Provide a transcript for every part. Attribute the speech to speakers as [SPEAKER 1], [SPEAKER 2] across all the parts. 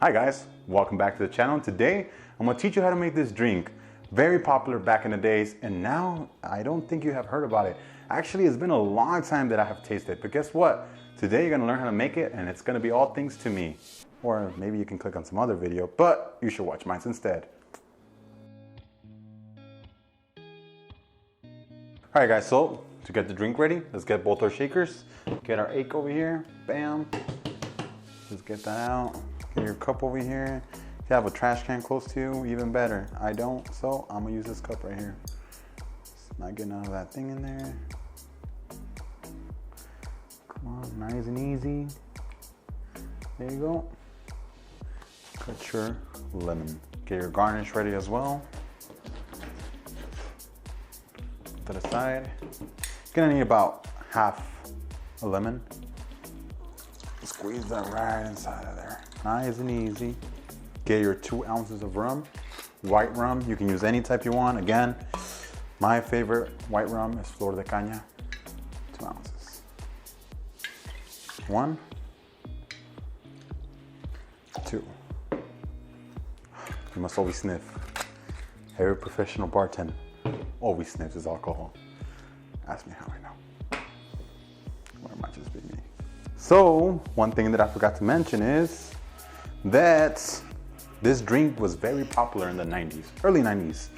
[SPEAKER 1] Hi guys, welcome back to the channel. Today I'm going to teach you how to make this drink. Very popular back in the days, and now I don't think you have heard about it. Actually, it's been a long time that I have tasted, but guess what? Today you're going to learn how to make it, and it's going to be all thanks to me. Or maybe you can click on some other video, but you should watch mine instead. Alright guys, so to get the drink ready, let's get both our shakers. Get our egg over here, bam. Just get that out. Get your cup over here. If you have a trash can close to you, even better. I don't, so I'm gonna use this cup right here. It's not getting out of that thing in there. Come on, nice and easy. There you go. Cut your lemon. Get your garnish ready as well. Put that aside. You're gonna need about half a lemon. Squeeze that right inside of there. Nice and easy. Get your 2 ounces of rum. White rum, you can use any type you want. Again, my favorite white rum is Flor de Caña. 2 ounces. 1, 2. You must always sniff. Every professional bartender always sniffs his alcohol. Ask me how I know. Or it might just be me. So, one thing that I forgot to mention is that this drink was very popular in the 90s, early 90s.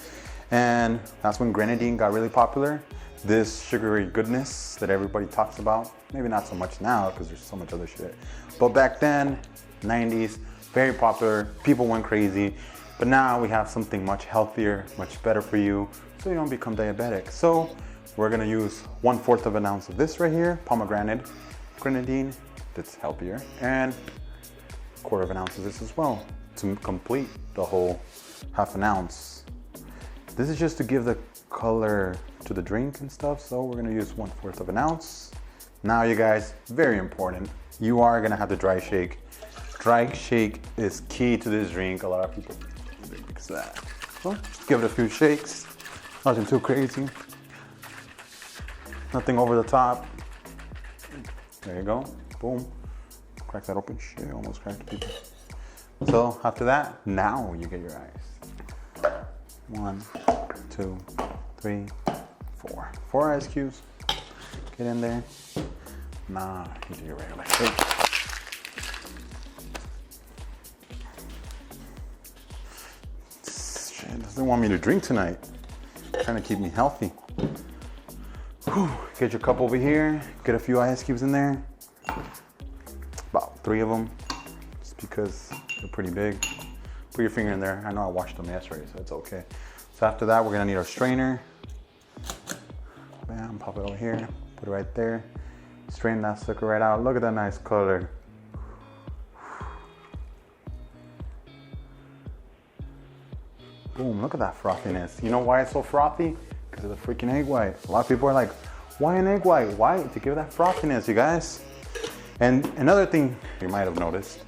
[SPEAKER 1] And that's when grenadine got really popular. This sugary goodness that everybody talks about. Maybe not so much now because there's so much other shit. But back then, 90s, very popular. People went crazy. But now we have something much healthier, much better for you, so you don't become diabetic. So we're gonna use 1/4 of an ounce of this right here, pomegranate grenadine, that's healthier, and 1/4 of an ounce of this as well to complete the whole half an ounce. This is just to give the color to the drink and stuff, so we're gonna use 1/4 of an ounce. Now you guys, very important, you are gonna have to dry shake. Dry shake is key to this drink. A lot of people mix that. So give it a few shakes, nothing too crazy, nothing over the top. There you go, boom. Crack that open, shit, almost cracked people. So after that, now you get your ice. 1, 2, 3, 4. 4 ice cubes, get in there. Now you do your regular shake. Shit, doesn't want me to drink tonight. Trying to keep me healthy. Whew. Get your cup over here, get a few ice cubes in there. About 3 of them, just because they're pretty big. Put your finger in there. I know I washed them yesterday, so it's okay. So after that, we're gonna need our strainer. Bam, pop it over here, put it right there. Strain that sucker right out. Look at that nice color. Boom, look at that frothiness. You know why it's so frothy? Because of the freaking egg white. A lot of people are like, why an egg white? Why? To give that frothiness, you guys. And another thing you might have noticed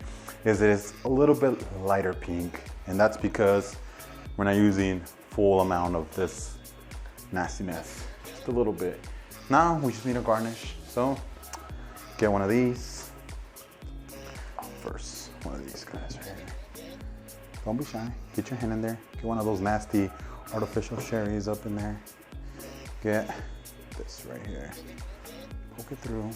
[SPEAKER 1] is that it's a little bit lighter pink. And that's because we're not using full amount of this nastiness. Just a little bit. Now we just need a garnish. So get one of these. First, one of these guys right here. Don't be shy. Get your hand in there. Get one of those nasty artificial cherries up in there. Get this right here. Poke it through.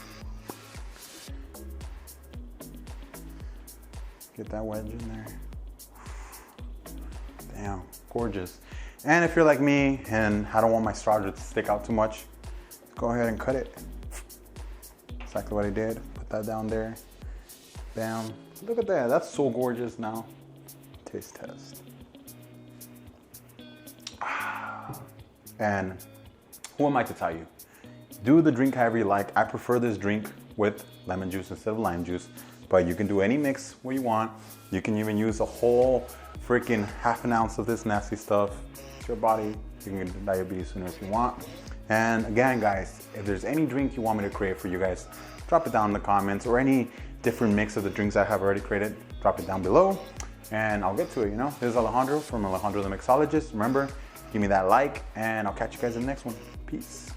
[SPEAKER 1] Get that wedge in there. Damn, gorgeous. And if you're like me and I don't want my straw to stick out too much, go ahead and cut it. Exactly what I did. Put that down there. Bam. Look at that. That's so gorgeous now. Taste test. And who am I to tell you? Do the drink however you like. I prefer this drink with lemon juice instead of lime juice, but you can do any mix what you want. You can even use a whole freaking half an ounce of this nasty stuff. It's your body. You can get diabetes sooner if you want. And again, guys, if there's any drink you want me to create for you guys, drop it down in the comments, or any different mix of the drinks I have already created, drop it down below and I'll get to it, you know. This is Alejandro from Alejandro the Mixologist. Remember, give me that like, and I'll catch you guys in the next one. Peace.